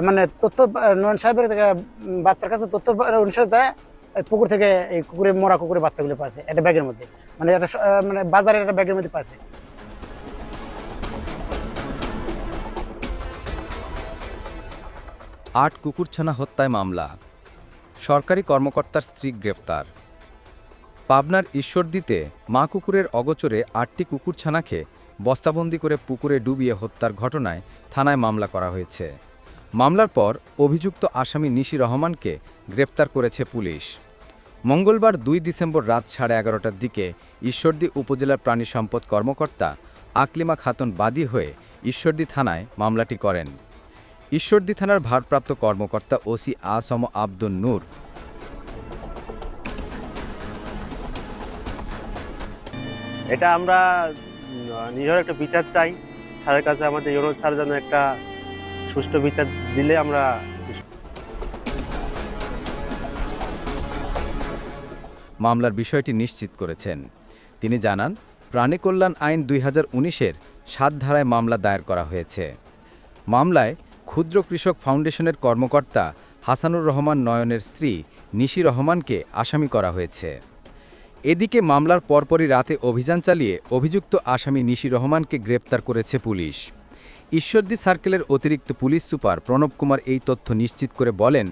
মানে তথ্য নয়ন সাহেবের থেকে বাচ্চার কাছে তথ্য অনুসারে যায় পুকুর থেকে এই কুকুরে মরা কুকুরের বাচ্চাগুলো পাচ্ছে একটা ব্যাগের মধ্যে, মানে একটা মানে বাজারের একটা ব্যাগের মধ্যে পাচ্ছে। ৮ কুকুরছানা হত্যায় মামলা, সরকারি কর্মকর্তার স্ত্রী গ্রেপ্তার। পাবনার ঈশ্বরদীতে মা কুকুরের অগোচরে ৮টি কুকুরছানাকে বস্তাবন্দি করে পুকুরে ডুবিয়ে হত্যার ঘটনায় থানায় মামলা করা হয়েছে। মামলার পর অভিযুক্ত আসামি নিশি রহমানকে গ্রেপ্তার করেছে পুলিশ। মঙ্গলবার ২ ডিসেম্বর রাত 11:30টার দিকে ঈশ্বরদী উপজেলার প্রাণী সম্পদ কর্মকর্তা আকলিমা খাতুন বাদী হয়ে ঈশ্বরদী থানায় মামলাটি করেন। ঈশ্বরদী থানার ভারপ্রাপ্ত কর্মকর্তা ওসি আসম আব্দুন নূর এটা আমরা নিজের একটা বিচার চাই স্যারের কাছে, আমাদের ইউনুস স্যার যেন একটা সুষ্ঠু বিচার দিলে আমরা। মামলার বিষয়টি নিশ্চিত করেছেন। তিনি জানান, প্রাণী কল্যাণ আইন ২০১৯-এর ৭ ধারায় মামলা দায়ের করা হয়েছে। মামলায় ক্ষুদ্র কৃষক ফাউন্ডেশনের কর্মকর্তা হাসানুর রহমান নয়নের স্ত্রী নিশি রহমানকে আসামি করা হয়েছে। এদিকে মামলার পরপরই রাতে অভিযান চালিয়ে অভিযুক্ত আসামি নিশি রহমানকে গ্রেপ্তার করেছে পুলিশ। ঈশ্বরদী সার্কেলের অতিরিক্ত পুলিশ সুপার প্রণব কুমার এই তথ্য নিশ্চিত করে বলেন,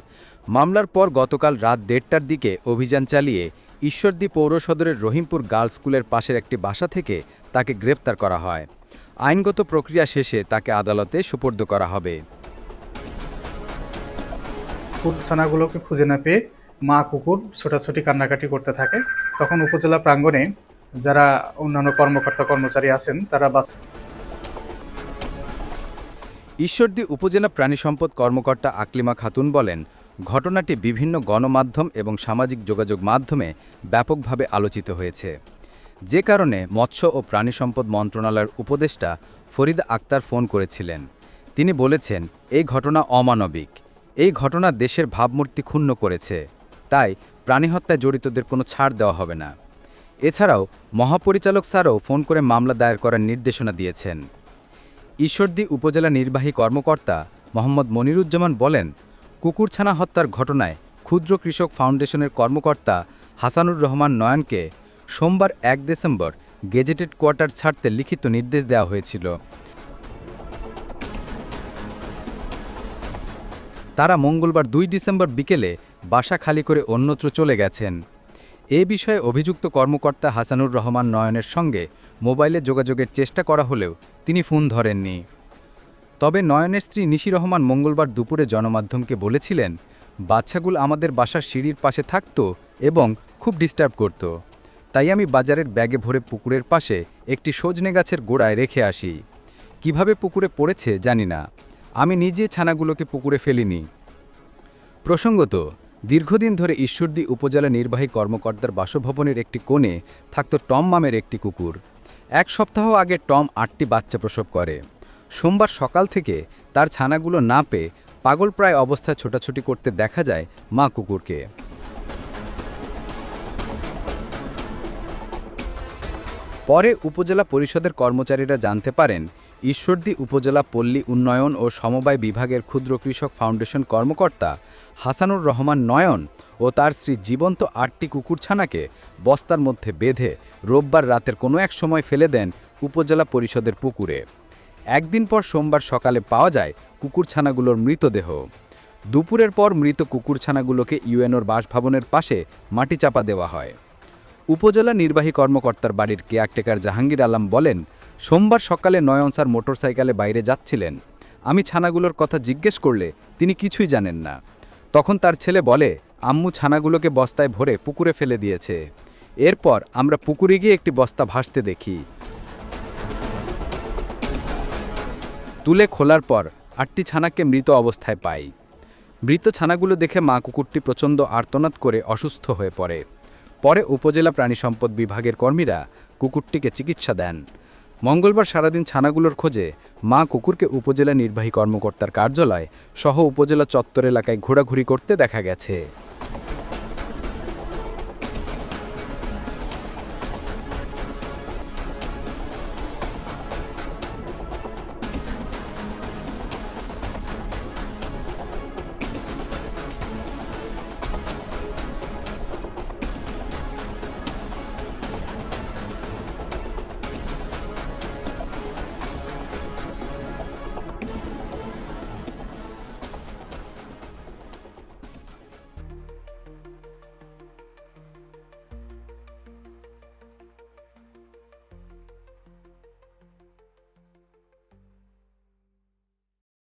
মামলার পর গতকাল রাত ১:৩০টার দিকে অভিযান চালিয়ে ঈশ্বরদী পৌর সদরের রহিমপুর গার্লস স্কুলের পাশের একটি বাসা থেকে তাকে গ্রেপ্তার করা হয়। আইনগত প্রক্রিয়া শেষে তাকে আদালতে সোপর্দ করা হবে। কুকুরছানাগুলোকে খুঁজে না পেয়ে মা কুকুর ছোটাছুটি কান্নাকাটি করতে থাকে। তখন উপজেলা প্রাঙ্গণে যারা অন্যান্য কর্মকর্তা কর্মচারী আছেন তারা ঈশ্বরদী উপজেলা প্রাণী সম্পদ কর্মকর্তা আকলিমা খাতুন বলেন, ঘটনাটি বিভিন্ন গণমাধ্যম এবং সামাজিক যোগাযোগ মাধ্যমে ব্যাপকভাবে আলোচিত হয়েছে, যে কারণে মৎস্য ও প্রাণী সম্পদ মন্ত্রণালয়ের উপদেষ্টা ফরিদা আক্তার ফোন করেছিলেন। তিনি বলেছেন, এই ঘটনা অমানবিক, এই ঘটনা দেশের ভাবমূর্তি ক্ষুণ্ণ করেছে, তাই প্রাণী হত্যায় জড়িতদের কোনো ছাড় দেওয়া হবে না। এছাড়াও মহাপরিচালক স্যারও ফোন করে মামলা দায়ের করার নির্দেশনা দিয়েছেন। ঈশ্বরদী উপজেলা নির্বাহী কর্মকর্তা মোহাম্মদ মনিরুজ্জামান বলেন, কুকুরছানা হত্যার ঘটনায় ক্ষুদ্র কৃষক ফাউন্ডেশনের কর্মকর্তা হাসানুর রহমান নয়নকে সোমবার ১ ডিসেম্বর গেজেটেড কোয়ার্টার ছাড়তে লিখিত নির্দেশ দেওয়া হয়েছিল। তারা মঙ্গলবার ২ ডিসেম্বর বিকেলে বাসা খালি করে অন্যত্র চলে গেছেন। এ বিষয়ে অভিযুক্ত কর্মকর্তা হাসানুর রহমান নয়নের সঙ্গে মোবাইলে যোগাযোগের চেষ্টা করা হলেও তিনি ফোন ধরেননি। তবে নয়নের স্ত্রী নিশি রহমান মঙ্গলবার দুপুরে গণমাধ্যমকে বলেছিলেন, বাচ্চাগুলো আমাদের বাসার সিঁড়ির পাশে থাকত এবং খুব ডিস্টার্ব করত, তাই আমি বাজারের ব্যাগে ভরে পুকুরের পাশে একটি সজনে গাছের গোড়ায় রেখে আসি। কিভাবে পুকুরে পড়েছে জানি না, আমি নিজে ছানাগুলোকে পুকুরে ফেলিনি। প্রসঙ্গত, দীর্ঘদিন ধরে ঈশ্বরদী উপজেলা নির্বাহী কর্মকর্তার বাসভবনের একটি কোণে থাকত টম নামের একটি কুকুর। ১ সপ্তাহ আগে টম ৮টি বাচ্চা প্রসব করে। সোমবার সকাল থেকে তার ছানাগুলো না পেয়ে পাগলপ্রায় অবস্থায় ছোটাছুটি করতে দেখা যায় মা কুকুরকে। পরে উপজেলা পরিষদের কর্মচারীরা জানতে পারেন, ঈশ্বরদী উপজেলা পল্লী উন্নয়ন ও সমবায় বিভাগের ক্ষুদ্র কৃষক ফাউন্ডেশন কর্মকর্তা হাসানুর রহমান নয়ন ও তার স্ত্রী জীবন্ত ৮টি কুকুরছানাকে বস্তার মধ্যে বেঁধে রোববার রাতের কোনো এক সময় ফেলে দেন উপজেলা পরিষদের পুকুরে। একদিন পর সোমবার সকালে পাওয়া যায় কুকুরছানাগুলোর মৃতদেহ। দুপুরের পর মৃত কুকুরছানাগুলোকে ইউএনওর বাসভবনের পাশে মাটি চাপা দেওয়া হয়। উপজেলা নির্বাহী কর্মকর্তার বাড়ির কেয়ারটেকার জাহাঙ্গীর আলম বলেন, সোমবার সকালে নয়ন স্যার মোটরসাইকেলে বাইরে যাচ্ছিলেন। আমি ছানাগুলোর কথা জিজ্ঞেস করলে তিনি কিছুই জানেন না। তখন তার ছেলে বলে, আম্মু ছানাগুলোকে বস্তায় ভরে পুকুরে ফেলে দিয়েছে। এরপর আমরা পুকুরে গিয়ে একটি বস্তা ভাসতে দেখি। তুলে খোলার পর ৮টি ছানাকে মৃত অবস্থায় পাই। মৃত ছানাগুলো দেখে মা কুকুরটি প্রচণ্ড আর্তনাদ করে অসুস্থ হয়ে পড়ে। পরে উপজেলা প্রাণী সম্পদ বিভাগের কর্মীরা কুকুরটিকে চিকিৎসা দেন। মঙ্গলবার সারাদিন ছানাগুলোর খোঁজে মা কুকুরকে উপজেলা নির্বাহী কর্মকর্তার কার্যালয় সহ উপজেলা চত্বর এলাকায় ঘোরাঘুরি করতে দেখা গেছে।